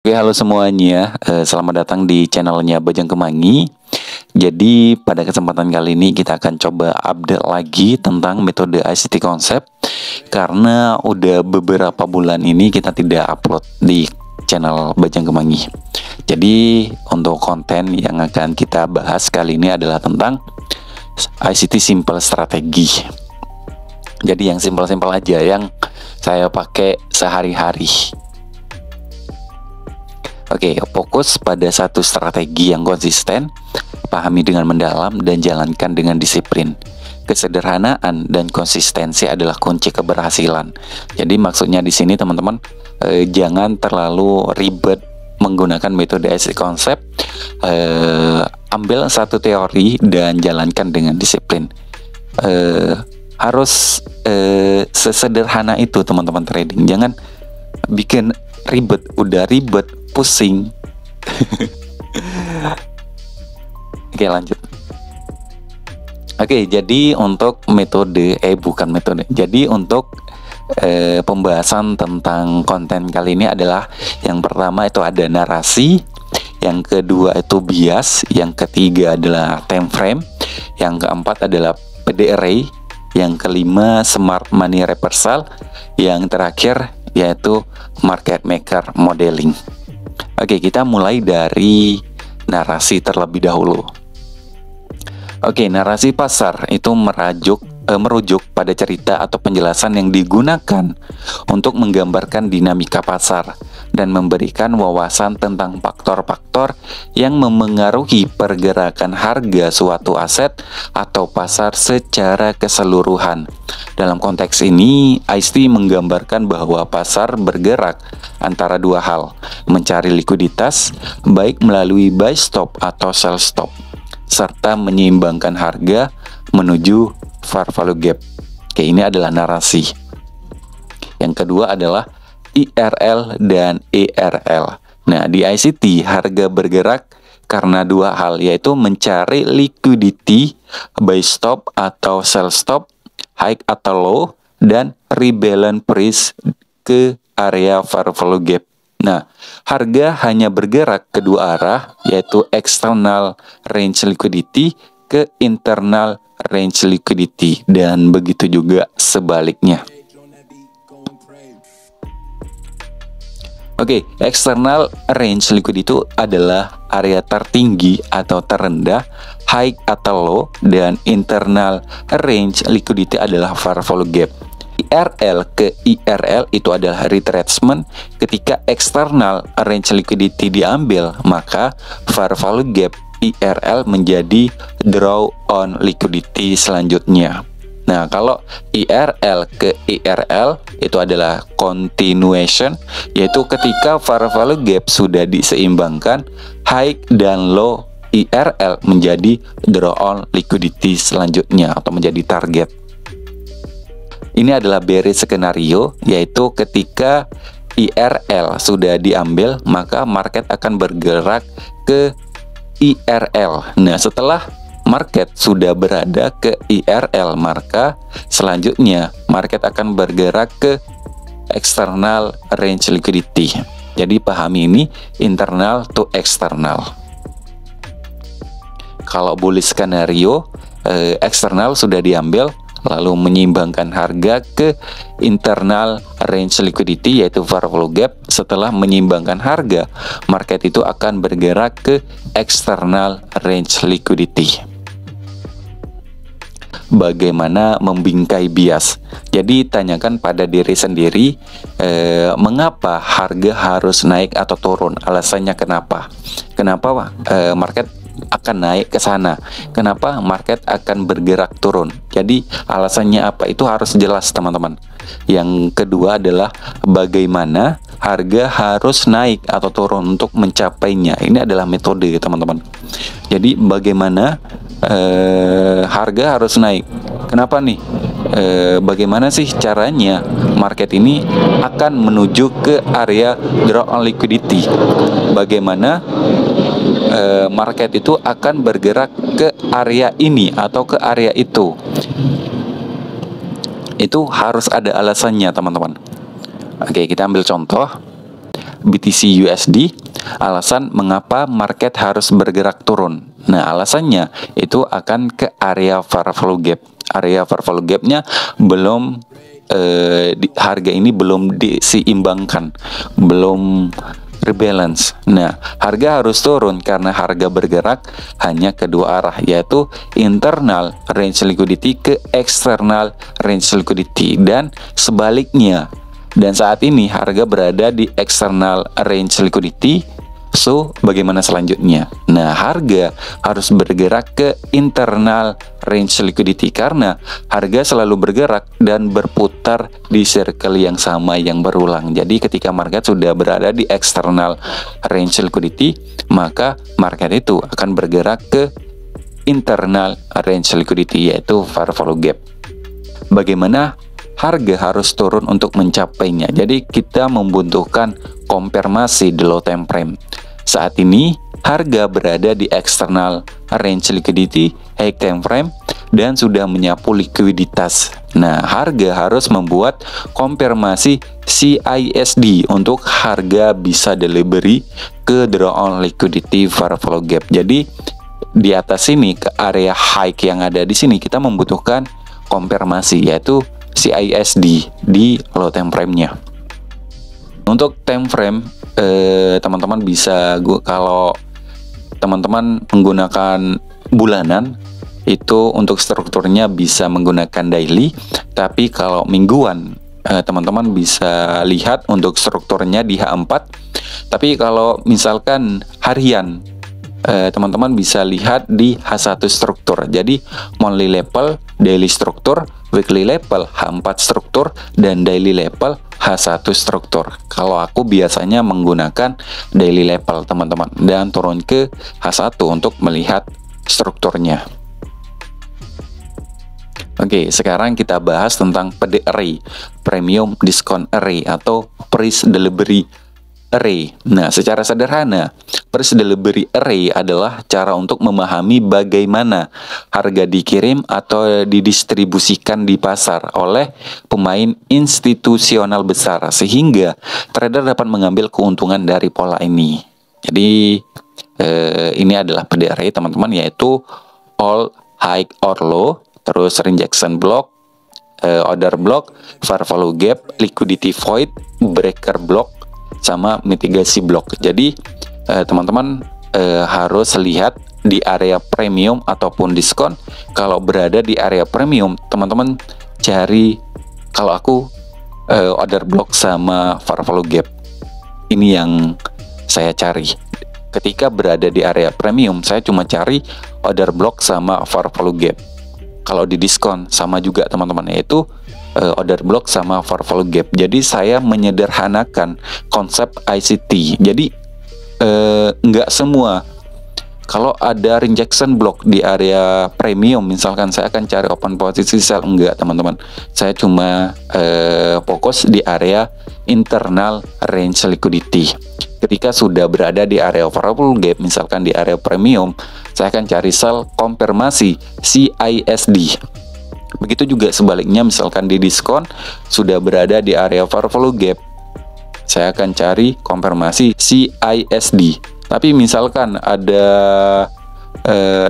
Oke, halo semuanya. Selamat datang di channelnya Bajang Kemangi. Jadi pada kesempatan kali ini kita akan coba update lagi tentang metode ICT Concept. Karena udah beberapa bulan ini kita tidak upload di channel Bajang Kemangi. Jadi untuk konten yang akan kita bahas kali ini adalah tentang ICT Simple Strategi. Jadi yang simpel-simpel aja yang saya pakai sehari-hari. Oke, fokus pada satu strategi yang konsisten, pahami dengan mendalam, dan jalankan dengan disiplin. Kesederhanaan dan konsistensi adalah kunci keberhasilan. Jadi maksudnya di sini teman-teman, jangan terlalu ribet menggunakan metode ICT Concept. Ambil satu teori dan jalankan dengan disiplin. Harus sesederhana itu teman-teman trading. Jangan bikin ribet, udah ribet pusing. Oke, lanjut. Oke, jadi untuk metode bukan metode. Jadi untuk pembahasan tentang konten kali ini adalah yang pertama itu ada narasi, yang kedua itu bias, yang ketiga adalah time frame, yang keempat adalah PD array, yang kelima smart money reversal, yang terakhir yaitu market maker modeling. Oke, kita mulai dari narasi terlebih dahulu. Oke, narasi pasar itu merujuk pada cerita atau penjelasan yang digunakan untuk menggambarkan dinamika pasar dan memberikan wawasan tentang faktor-faktor yang memengaruhi pergerakan harga suatu aset atau pasar secara keseluruhan. Dalam konteks ini, ICT menggambarkan bahwa pasar bergerak antara dua hal, mencari likuiditas, baik melalui buy stop atau sell stop, serta menyeimbangkan harga menuju fair value gap. Oke, ini adalah narasi. Yang kedua adalah IRL dan ERL. Nah, di ICT harga bergerak karena dua hal, yaitu mencari liquidity, buy stop atau sell stop, high atau low, dan rebalance price ke area fair value gap. Nah, harga hanya bergerak kedua arah, yaitu external range liquidity ke internal range liquidity, dan begitu juga sebaliknya. Oke, external range liquidity itu adalah area tertinggi atau terendah, high atau low, dan internal range liquidity adalah fair value gap. IRL ke IRL itu adalah retracement. Ketika external range liquidity diambil, maka fair value gap IRL menjadi draw on liquidity selanjutnya. Nah, kalau IRL ke IRL itu adalah continuation, yaitu ketika fair value gap sudah diseimbangkan, high dan low IRL menjadi draw on liquidity selanjutnya atau menjadi target. Ini adalah bearish skenario, yaitu ketika IRL sudah diambil, maka market akan bergerak ke IRL. Nah, setelah market sudah berada ke IRL, maka selanjutnya market akan bergerak ke external range liquidity. Jadi pahami ini internal to external. Kalau bullish skenario, eksternal sudah diambil, lalu menyeimbangkan harga ke internal range liquidity, yaitu fair value gap. Setelah menyeimbangkan harga, market itu akan bergerak ke external range liquidity. Bagaimana membingkai bias? Jadi tanyakan pada diri sendiri, mengapa harga harus naik atau turun? Alasannya kenapa? Kenapa market akan naik ke sana? Kenapa market akan bergerak turun? Jadi alasannya apa? Itu harus jelas, teman-teman. Yang kedua adalah bagaimana harga harus naik atau turun untuk mencapainya. Ini adalah metode, teman-teman. Jadi bagaimana harga harus naik? Kenapa nih? Bagaimana sih caranya market ini akan menuju ke area draw on liquidity? Bagaimana market itu akan bergerak ke area ini atau ke area itu? Itu harus ada alasannya, teman-teman. Oke, kita ambil contoh. BTC USD. Alasan mengapa market harus bergerak turun. Nah, alasannya itu akan ke area fair value gap. Area fair value gapnya belum harga ini belum diseimbangkan, belum rebalance. Nah, harga harus turun karena harga bergerak hanya kedua arah, yaitu internal range liquidity ke external range liquidity dan sebaliknya. Dan saat ini harga berada di external range liquidity. So, bagaimana selanjutnya? Nah, harga harus bergerak ke internal range liquidity karena harga selalu bergerak dan berputar di circle yang sama yang berulang. Jadi, ketika market sudah berada di external range liquidity, maka market itu akan bergerak ke internal range liquidity, yaitu fair value gap. Bagaimana harga harus turun untuk mencapainya? Jadi kita membutuhkan konfirmasi di low time frame. Saat ini harga berada di external range liquidity high time frame dan sudah menyapu likuiditas. Nah, harga harus membuat konfirmasi CISD untuk harga bisa delivery ke draw on liquidity fair value gap. Jadi di atas sini ke area high yang ada di sini kita membutuhkan konfirmasi, yaitu CISD di low time frame-nya. Untuk time frame, teman-teman bisa, kalau teman-teman menggunakan bulanan, itu untuk strukturnya bisa menggunakan daily. Tapi kalau mingguan, teman-teman bisa lihat untuk strukturnya di H4. Tapi kalau misalkan harian, teman-teman bisa lihat di H1 struktur. Jadi monthly level, daily struktur, weekly level, H4 struktur, dan daily level H1 struktur. Kalau aku biasanya menggunakan daily level, teman-teman, dan turun ke H1 untuk melihat strukturnya. Oke, sekarang kita bahas tentang PD array, premium discount array atau price delivery array. Nah, secara sederhana, price delivery array adalah cara untuk memahami bagaimana harga dikirim atau didistribusikan di pasar oleh pemain institusional besar sehingga trader dapat mengambil keuntungan dari pola ini. Jadi ini adalah PD array, teman-teman, yaitu all high or low, terus rejection block, order block, fair value gap, liquidity void, breaker block, sama mitigasi block. Jadi teman-teman harus lihat di area premium ataupun diskon. Kalau berada di area premium, teman-teman cari, kalau aku order block sama fair value gap. Ini yang saya cari. Ketika berada di area premium, saya cuma cari order block sama fair value gap. Kalau di diskon sama juga, teman-teman, yaitu order block sama fair value gap. Jadi saya menyederhanakan konsep ICT. Jadi nggak semua. Kalau ada rejection block di area premium, misalkan saya akan cari open posisi sell, enggak, teman-teman. Saya cuma fokus di area internal range liquidity. Ketika sudah berada di area fair value gap, misalkan di area premium, saya akan cari sell konfirmasi CISD. Begitu juga sebaliknya, misalkan di diskon sudah berada di area fair value gap, saya akan cari konfirmasi CISD. Tapi misalkan ada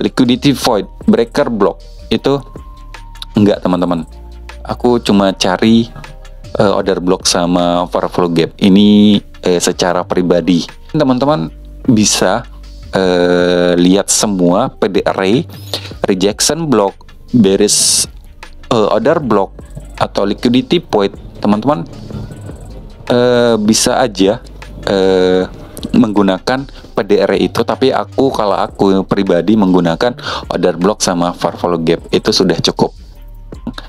liquidity void, breaker block, itu enggak, teman-teman. Aku cuma cari order block sama fair value gap. Ini secara pribadi. Teman-teman bisa lihat semua PD array, rejection block, bearish order block, atau liquidity void. Teman-teman bisa aja menggunakan PD array itu, tapi kalau aku pribadi menggunakan order block sama fair value gap, itu sudah cukup.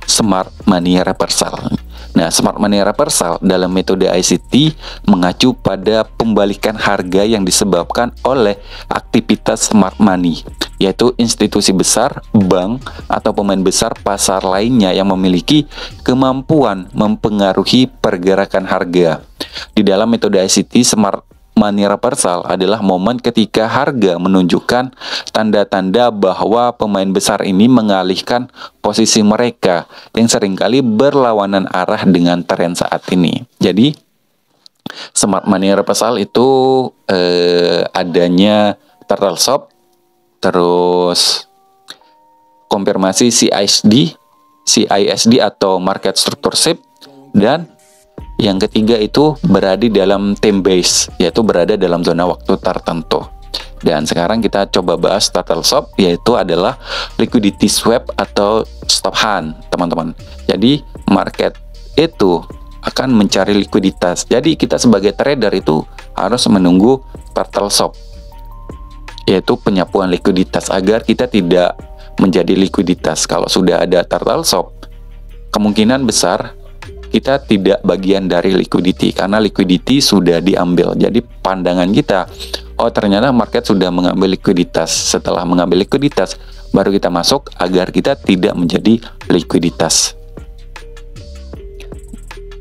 Smart money reversal. Nah, smart money reversal dalam metode ICT mengacu pada pembalikan harga yang disebabkan oleh aktivitas smart money, yaitu institusi besar, bank, atau pemain besar pasar lainnya yang memiliki kemampuan mempengaruhi pergerakan harga. Di dalam metode ICT, smart money reversal adalah momen ketika harga menunjukkan tanda-tanda bahwa pemain besar ini mengalihkan posisi mereka yang seringkali berlawanan arah dengan tren saat ini. Jadi Smart money reversal itu adanya turtle shop, terus konfirmasi CISD atau market structure shift, dan yang ketiga itu berada di dalam time base, yaitu berada dalam zona waktu tertentu. Dan sekarang kita coba bahas turtle shop, yaitu adalah liquidity swap atau stop hunt, teman-teman. Jadi market itu akan mencari likuiditas. Jadi kita sebagai trader itu harus menunggu turtle shop, yaitu penyapuan likuiditas, agar kita tidak menjadi likuiditas. Kalau sudah ada turtle shop, kemungkinan besar kita tidak bagian dari liquidity, karena liquidity sudah diambil. Jadi pandangan kita, oh ternyata market sudah mengambil likuiditas. Setelah mengambil likuiditas, baru kita masuk agar kita tidak menjadi likuiditas.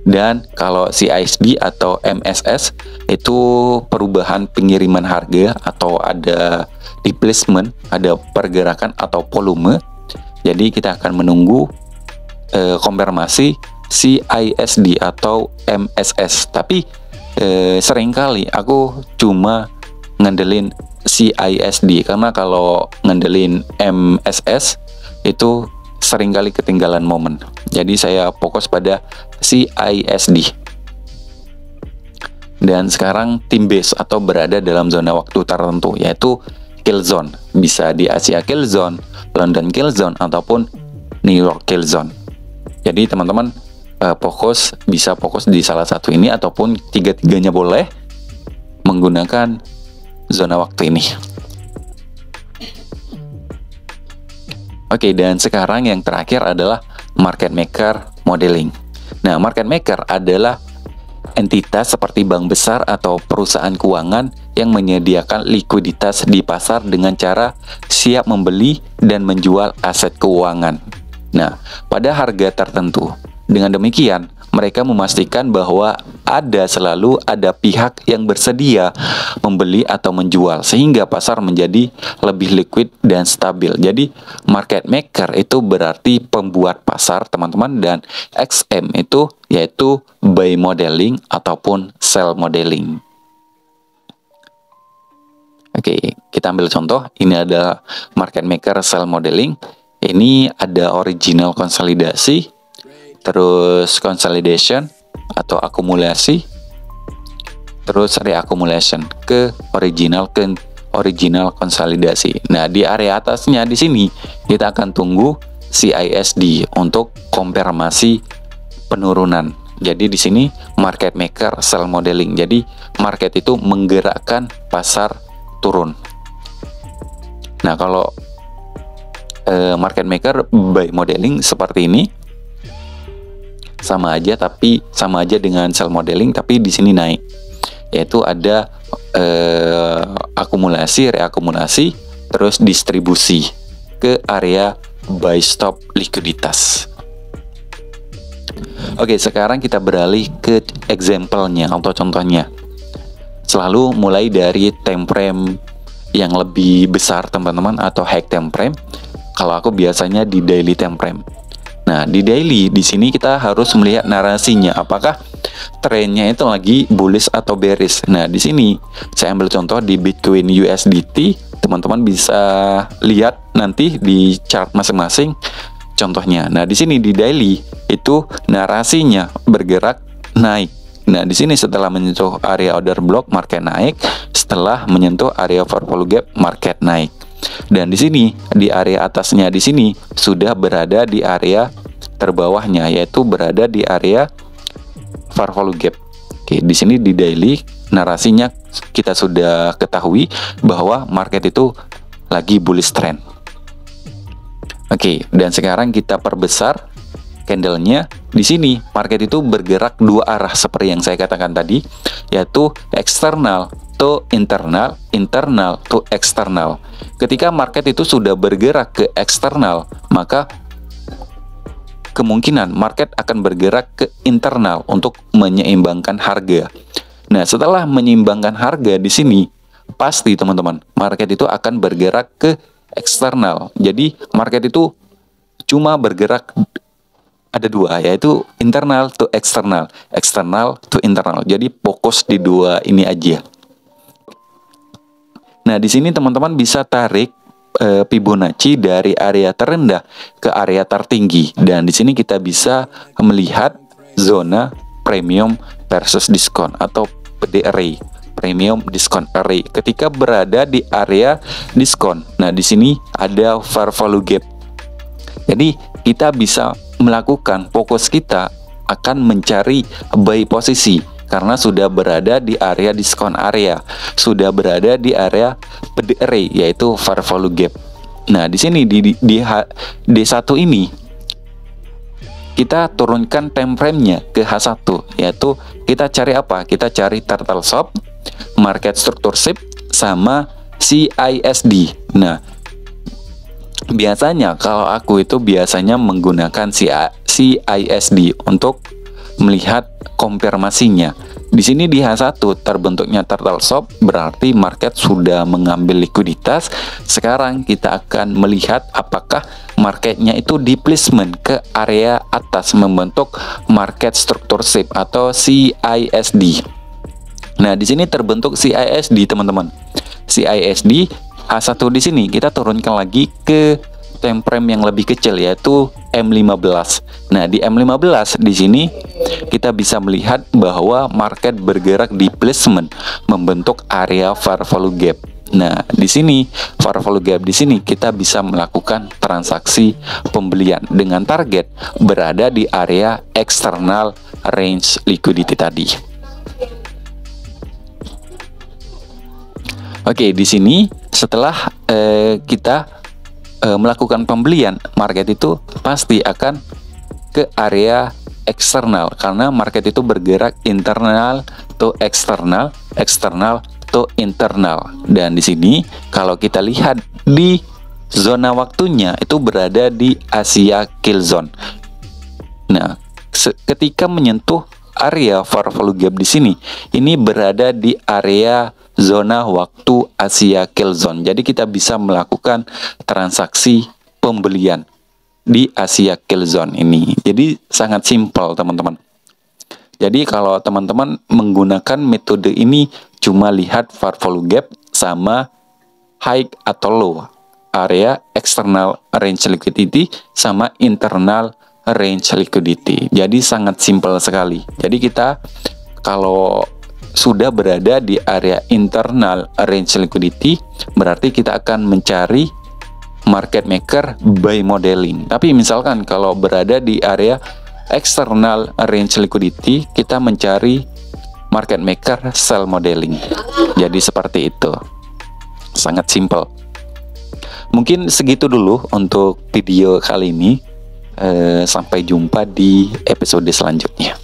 Dan kalau CISD atau MSS itu perubahan pengiriman harga, atau ada displacement, ada pergerakan atau volume. Jadi kita akan menunggu konfirmasi CISD atau MSS. Tapi seringkali aku cuma ngandelin CISD, karena kalau ngandelin MSS itu seringkali ketinggalan momen. Jadi saya fokus pada CISD. Dan sekarang time base atau berada dalam zona waktu tertentu, yaitu kill zone. Bisa di Asia kill zone, London kill zone, ataupun New York kill zone. Jadi teman-teman bisa fokus di salah satu ini, ataupun tiga-tiganya boleh menggunakan zona waktu ini. Oke, dan sekarang yang terakhir adalah market maker modeling. Nah, market maker adalah entitas seperti bank besar atau perusahaan keuangan yang menyediakan likuiditas di pasar dengan cara siap membeli dan menjual aset keuangan. Nah, pada harga tertentu. Dengan demikian, mereka memastikan bahwa selalu ada pihak yang bersedia membeli atau menjual, sehingga pasar menjadi lebih liquid dan stabil. Jadi, market maker itu berarti pembuat pasar, teman-teman, dan XM itu yaitu buy modeling ataupun sell modeling. Oke, kita ambil contoh. Ini adalah market maker sell modeling. Ini ada original konsolidasi, terus consolidation atau akumulasi, terus reakumulation ke original konsolidasi. Nah, di area atasnya di sini kita akan tunggu CISD untuk konfirmasi penurunan. Jadi di sini market maker sell modeling. Jadi market itu menggerakkan pasar turun. Nah, kalau market maker buy modeling seperti ini sama aja dengan sell modeling, tapi di sini naik, yaitu ada akumulasi, reakumulasi, terus distribusi ke area buy stop likuiditas. Oke, sekarang kita beralih ke example-nya atau contohnya. Selalu mulai dari time frame yang lebih besar, teman-teman, atau high time frame. Kalau aku biasanya di daily time frame. Nah, di daily di sini kita harus melihat narasinya, apakah trennya itu lagi bullish atau bearish. Nah, di sini saya ambil contoh di Bitcoin USDT. Teman-teman bisa lihat nanti di chart masing-masing contohnya. Nah, di sini di daily itu narasinya bergerak naik. Nah, di sini setelah menyentuh area order block, market naik. Setelah menyentuh area overfollow gap, market naik. Dan di sini di area atasnya di sini sudah berada di area terbawahnya, yaitu berada di area overfollow gap. Oke, di sini di daily narasinya kita sudah ketahui bahwa market itu lagi bullish trend. Oke, dan sekarang kita perbesar candlenya. Di sini market itu bergerak dua arah seperti yang saya katakan tadi, yaitu eksternal to internal, internal to eksternal. Ketika market itu sudah bergerak ke eksternal, maka kemungkinan market akan bergerak ke internal untuk menyeimbangkan harga. Nah, setelah menyeimbangkan harga di sini, pasti teman-teman, market itu akan bergerak ke eksternal. Jadi, market itu cuma bergerak ada dua, yaitu internal to external, external to internal. Jadi fokus di dua ini aja. Nah, di sini teman-teman bisa tarik Fibonacci dari area terendah ke area tertinggi, dan di sini kita bisa melihat zona premium versus diskon atau PDRA, premium discount array, ketika berada di area diskon. Nah, di sini ada fair value gap. Jadi kita bisa melakukan, fokus kita akan mencari buy posisi karena sudah berada di area diskon area, sudah berada di area PDRA yaitu fair value gap. Nah, di sini di D1 ini kita turunkan time frame-nya ke H1, yaitu kita cari apa? Kita cari turtle shop, market structure shift, sama CISD. Nah, biasanya kalau aku itu biasanya menggunakan CISD untuk melihat konfirmasinya. Di sini di H1 terbentuknya turtle shop, berarti market sudah mengambil likuiditas. Sekarang kita akan melihat apakah marketnya itu di placement ke area atas membentuk market structure shift atau CISD. Nah, di sini terbentuk CISD, teman-teman. CISD H1 di sini kita turunkan lagi ke time frame yang lebih kecil, yaitu M15. Nah, di M15 di sini kita bisa melihat bahwa market bergerak di placement membentuk area fair value gap. Nah, di sini fair value gap di sini kita bisa melakukan transaksi pembelian dengan target berada di area external range liquidity tadi. Oke, di sini setelah kita melakukan pembelian, market itu pasti akan ke area eksternal karena market itu bergerak internal to eksternal, eksternal to internal. Dan di sini kalau kita lihat di zona waktunya itu berada di Asia Kill Zone. Nah, ketika menyentuh area fair value gap di sini, ini berada di area zona waktu Asia Kill Zone. Jadi kita bisa melakukan transaksi pembelian di Asia Kill Zone ini. Jadi sangat simpel, teman-teman. Jadi kalau teman-teman menggunakan metode ini cuma lihat fair value gap sama high atau low, area external range liquidity sama internal range liquidity. Jadi sangat simpel sekali. Jadi kita kalau sudah berada di area internal range liquidity, berarti kita akan mencari market maker buy modeling. Tapi misalkan kalau berada di area external range liquidity, kita mencari market maker sell modeling. Jadi seperti itu. Sangat simple. Mungkin segitu dulu untuk video kali ini. Sampai jumpa di episode selanjutnya.